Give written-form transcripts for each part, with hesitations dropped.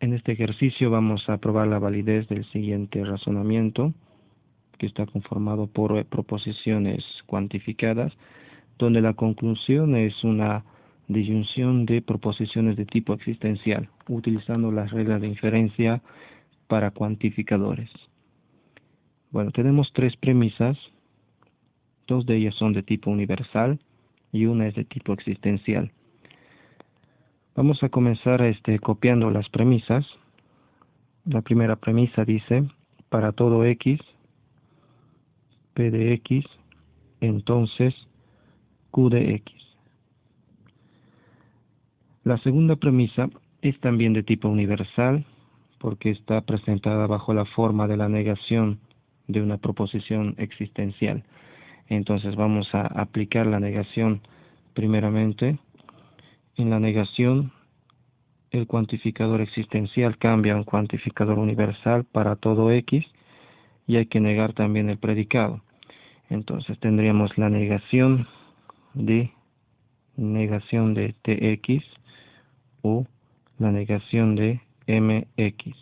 En este ejercicio vamos a probar la validez del siguiente razonamiento, que está conformado por proposiciones cuantificadas, donde la conclusión es una disyunción de proposiciones de tipo existencial, utilizando las reglas de inferencia para cuantificadores. Bueno, tenemos tres premisas, dos de ellas son de tipo universal y una es de tipo existencial. Vamos a comenzar copiando las premisas. La primera premisa dice, para todo x, p de x, entonces q de x. La segunda premisa es también de tipo universal, porque está presentada bajo la forma de la negación de una proposición existencial. Entonces vamos a aplicar la negación primeramente. En la negación, el cuantificador existencial cambia a un cuantificador universal para todo x y hay que negar también el predicado. Entonces tendríamos la negación de tx o la negación de mx.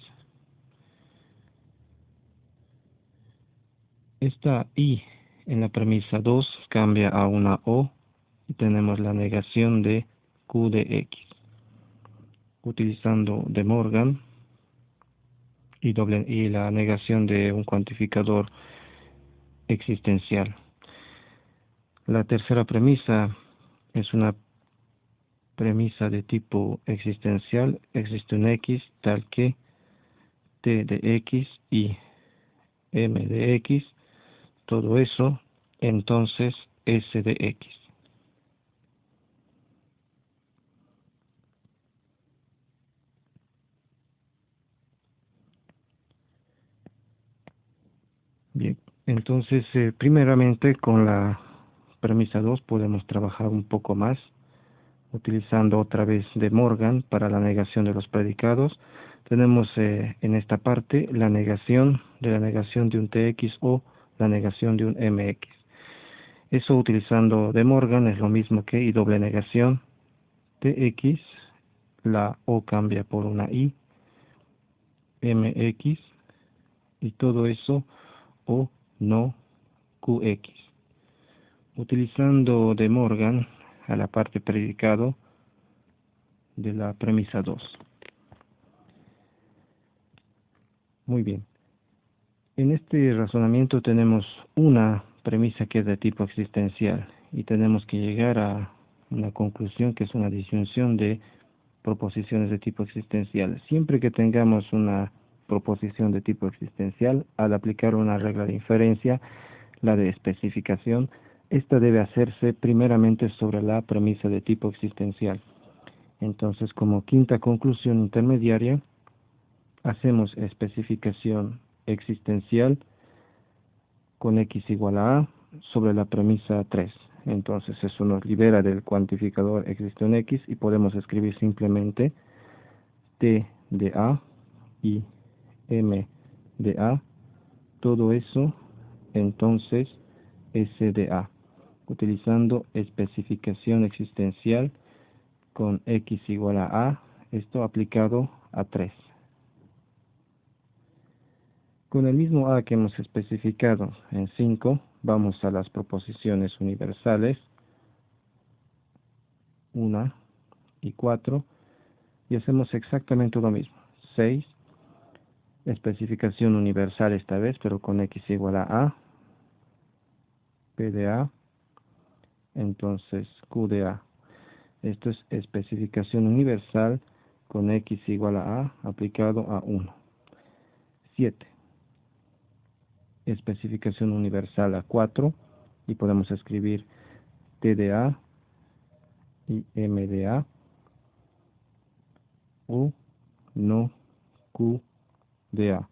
Esta i en la premisa 2 cambia a una o y tenemos la negación de q de x. Utilizando De Morgan y la negación de un cuantificador existencial. La tercera premisa es una premisa de tipo existencial. Existe un x tal que t de x y m de x, todo eso, entonces s de x. Bien, entonces primeramente con la premisa 2 podemos trabajar un poco más, utilizando otra vez De Morgan para la negación de los predicados. Tenemos en esta parte la negación de un tx o la negación de un mx. Eso utilizando De Morgan es lo mismo que y doble negación tx, la o cambia por una i, mx, y todo eso o no qx. Utilizando De Morgan a la parte predicado de la premisa 2. Muy bien. En este razonamiento tenemos una premisa que es de tipo existencial y tenemos que llegar a una conclusión que es una disyunción de proposiciones de tipo existencial. Siempre que tengamos una proposición de tipo existencial, al aplicar una regla de inferencia, la de especificación, esta debe hacerse primeramente sobre la premisa de tipo existencial. Entonces, como quinta conclusión intermediaria, hacemos especificación existencial con x igual a sobre la premisa 3. Entonces eso nos libera del cuantificador existe un x y podemos escribir simplemente t de a y m de a, todo eso entonces s de a, utilizando especificación existencial con x igual a, esto aplicado a 3. Con el mismo a que hemos especificado en 5, vamos a las proposiciones universales 1 y 4 y hacemos exactamente lo mismo. 6, especificación universal esta vez, pero con x igual a, p de a, entonces q de a. Esto es especificación universal con x igual a aplicado a 1. 7, especificación universal a 4 y podemos escribir t de a y m de a o no q de a.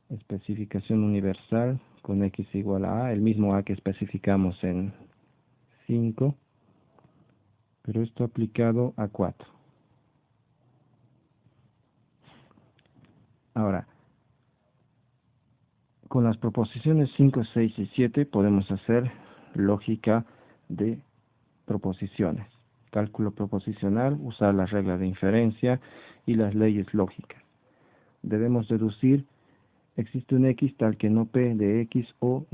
Especificación universal con x igual a, el mismo a que especificamos en 5, pero esto aplicado a 4. Ahora, con las proposiciones 5, 6 y 7 podemos hacer lógica de proposiciones. cálculo proposicional, usar las reglas de inferencia y las leyes lógicas. Debemos deducir, existe un X tal que no P de X o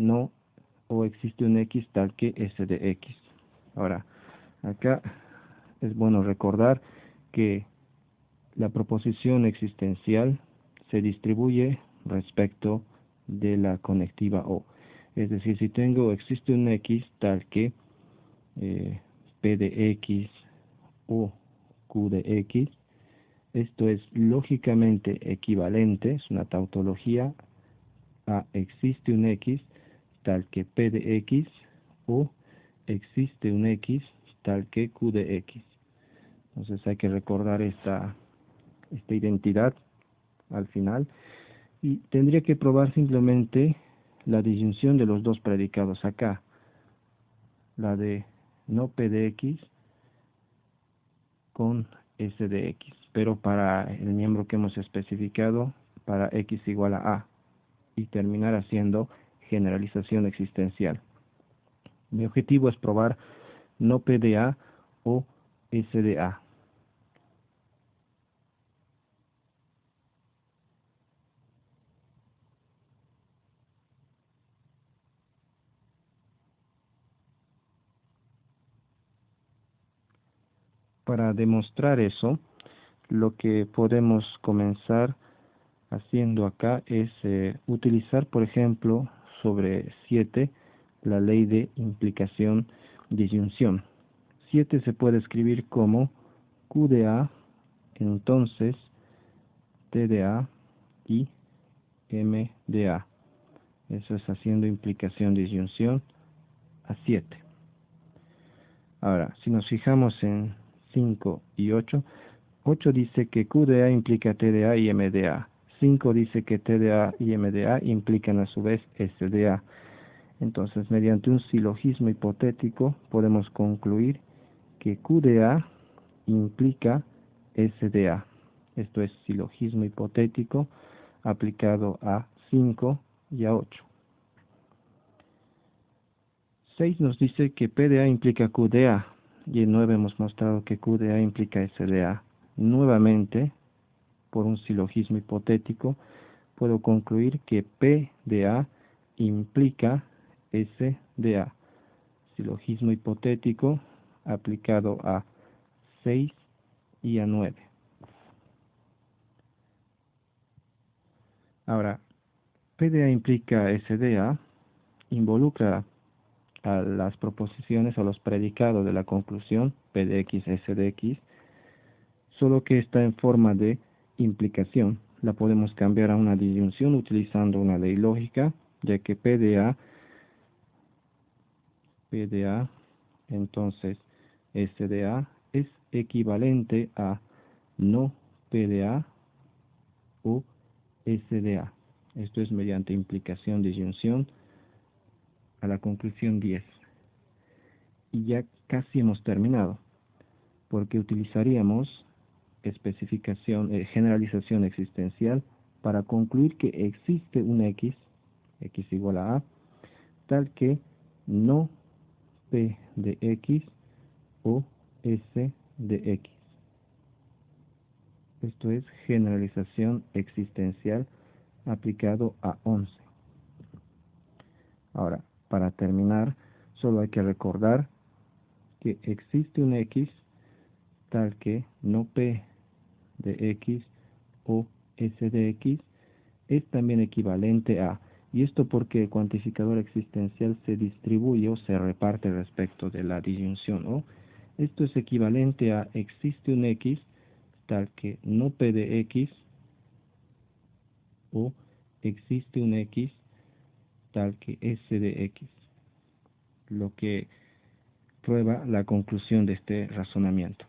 existe un X tal que S de X. Ahora, acá es bueno recordar que la proposición existencial se distribuye respecto de la conectiva O. Es decir, si existe un X tal que P de X o Q de X, esto es lógicamente equivalente, es una tautología, a existe un X tal que P de X o existe un X tal que Q de X. Entonces hay que recordar esta identidad al final y tendría que probar simplemente la disyunción de los dos predicados acá, la de no P de X con S de X, pero para el miembro que hemos especificado, para X igual a y terminar haciendo generalización existencial. Mi objetivo es probar no P de A o S de A. Para demostrar eso, lo que podemos comenzar haciendo acá es utilizar, por ejemplo, sobre 7, la ley de implicación-disyunción. 7 se puede escribir como Q de A, entonces T de A y M de A. Eso es haciendo implicación-disyunción a 7. Ahora, si nos fijamos en 5 y 8, 8 dice que Q de A implica T de A y M de A. 5 dice que T de A y M de A implican a su vez S de A. Entonces, mediante un silogismo hipotético, podemos concluir que Q de A implica S de A. Esto es silogismo hipotético aplicado a 5 y a 8. 6 nos dice que P de A implica Q de A, y en 9 hemos mostrado que Q de A implica S de A. Nuevamente, por un silogismo hipotético, puedo concluir que P de A implica S de A. Silogismo hipotético aplicado a 6 y a 9. Ahora, P de A implica S de A, involucra a las proposiciones o los predicados de la conclusión, P de X, S de X, solo que está en forma de implicación. La podemos cambiar a una disyunción utilizando una ley lógica, ya que P de A, entonces S de A es equivalente a no P de A o S de A. Esto es mediante implicación-disyunción a la conclusión 10. Y ya casi hemos terminado, porque utilizaríamos generalización existencial para concluir que existe un X igual a tal que no P de X o S de X. Esto es generalización existencial aplicado a 11. Ahora, para terminar, solo hay que recordar que existe un X tal que no P de X o S de X es también equivalente a, y esto porque el cuantificador existencial se distribuye o se reparte respecto de la disyunción O. Esto es equivalente a existe un X tal que no P de X o existe un X tal que S de X, lo que prueba la conclusión de este razonamiento.